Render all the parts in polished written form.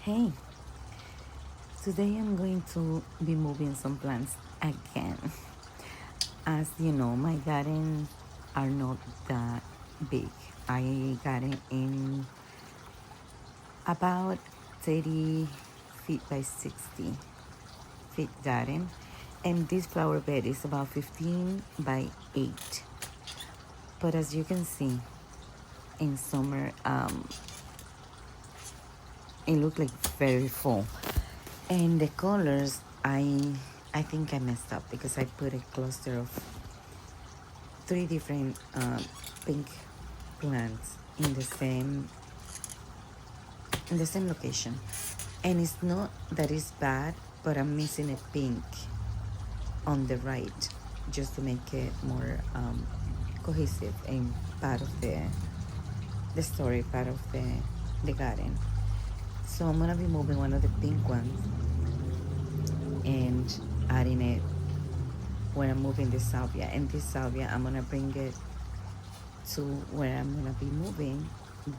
Hey, today I'm going to be moving some plants again. As you know, my gardens are not that big. I got it in about 30 feet by 60 feet garden, and this flower bed is about 15 by 8. But as you can see, in summer, it looked like very full. And the colors, I think I messed up because I put a cluster of three different pink plants in the same location, and it's not that it's bad, but I'm missing a pink on the right just to make it more cohesive and part of the story, part of the garden. So I'm gonna be moving one of the pink ones and adding it when I'm moving the salvia. And this salvia, I'm gonna bring it to where I'm gonna be moving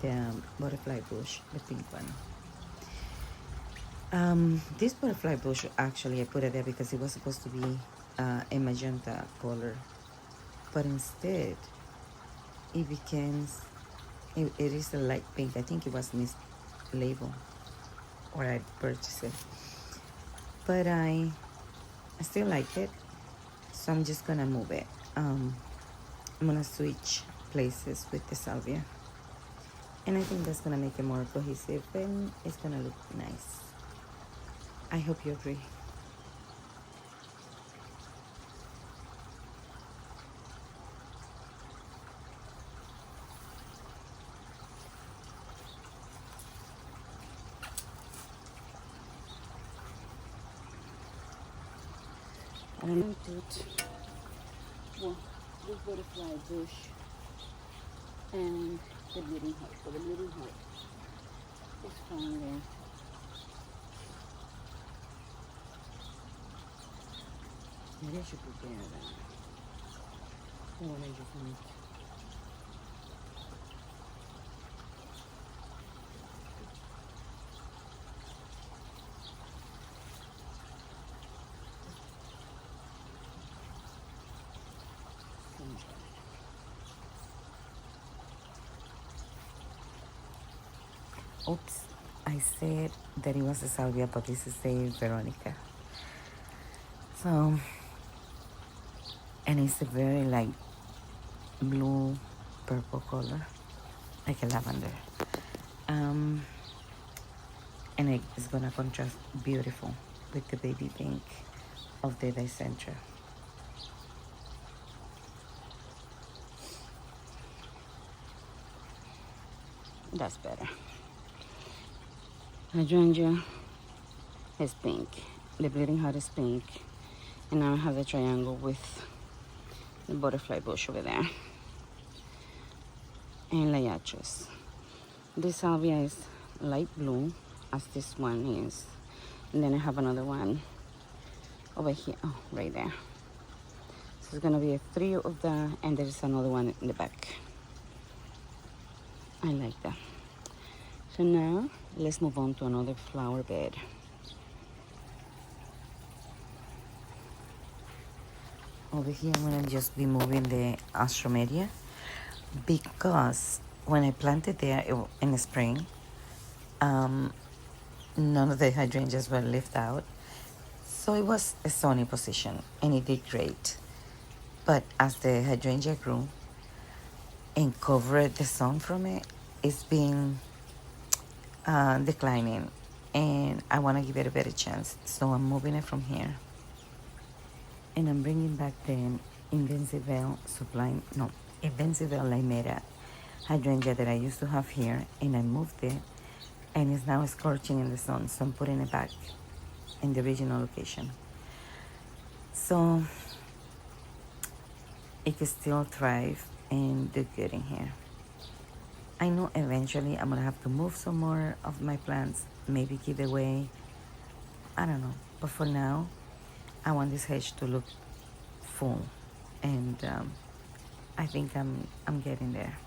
the butterfly bush, the pink one. This butterfly bush, actually I put it there because it was supposed to be a magenta color, but instead it becomes it is a light pink. I think it was mislabeled or I purchased it, but I still like it, so I'm just gonna move it. I'm gonna switch places with the salvia, and I think that's gonna make it more cohesive and it's gonna look nice. I hope you agree. I'm gonna put this butterfly bush and the bleeding heart. So the bleeding heart is found there. Maybe I should prepare that. The one I just made. Oops, I said that it was a salvia, but this is a Veronica. So, and it's a very light blue purple color, like a lavender. Um, and it's gonna contrast beautiful with the baby pink of the dicentra. That's better. Hydrangea is pink. The bleeding heart is pink. And now I have the triangle with the butterfly bush over there. And liachos. This salvia is light blue, as this one is. And then I have another one over here. Oh, right there. So it's gonna be a three of the, and there is another one in the back. I like that. So now let's move on to another flower bed. Over here I'm gonna just be moving the astromedia because when I planted there in the spring, none of the hydrangeas were left out. So it was a sunny position and it did great. But as the hydrangea grew and covered the sun from it, it's been declining, and I want to give it a better chance. So I'm moving it from here. And I'm bringing back the Invincible Sublime, no, Invincible Limera hydrangea that I used to have here, and I moved it, and it's now scorching in the sun, so I'm putting it back in the original location. So it can still thrive and do good in here. I know eventually I'm gonna have to move some more of my plants, maybe give away, I don't know. But for now, I want this hedge to look full, and I think I'm getting there.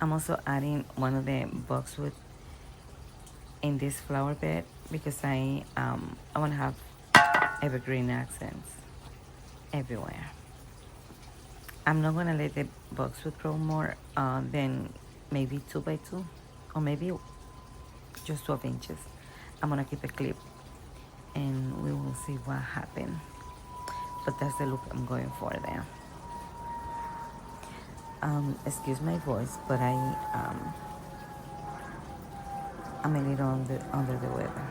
I'm also adding one of the boxwood in this flower bed because I want to have evergreen accents everywhere. I'm not gonna let the boxwood grow more than maybe 2 by 2, or maybe just 12 inches. I'm gonna keep a clip and we will see what happens. But that's the look I'm going for there. Excuse my voice, but I'm a little under the weather.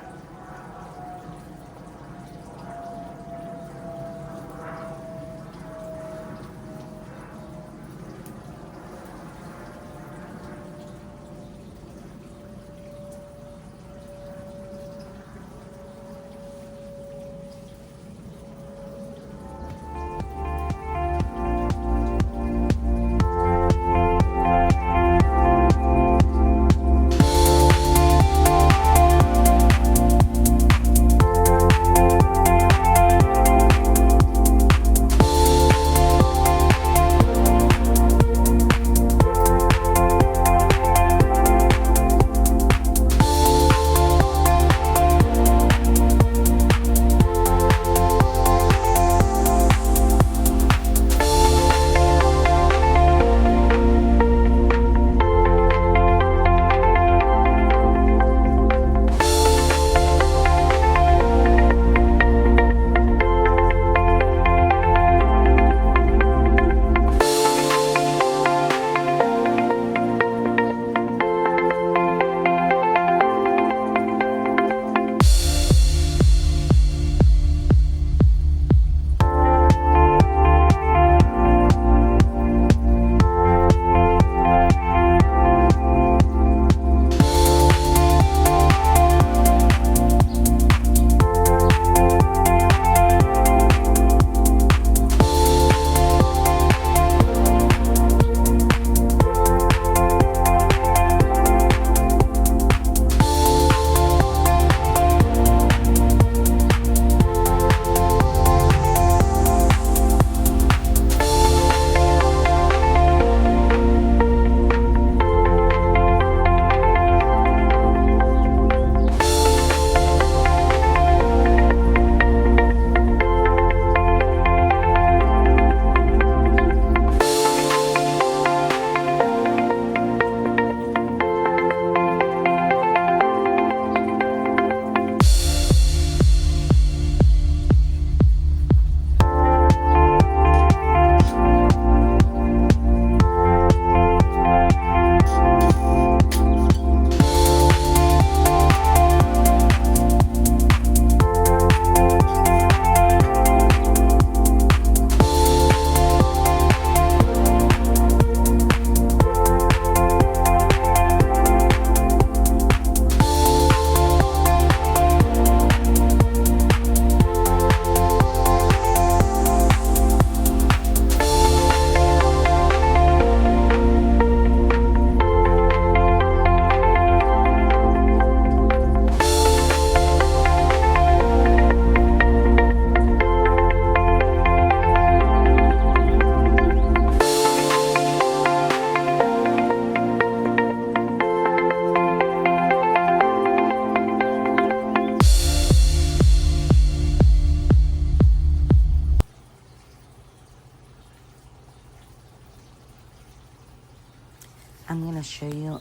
I'm gonna show you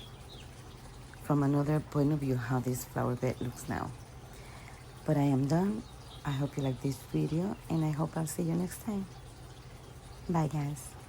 from another point of view how this flower bed looks now. But I am done. I hope you like this video and I hope I'll see you next time. Bye guys.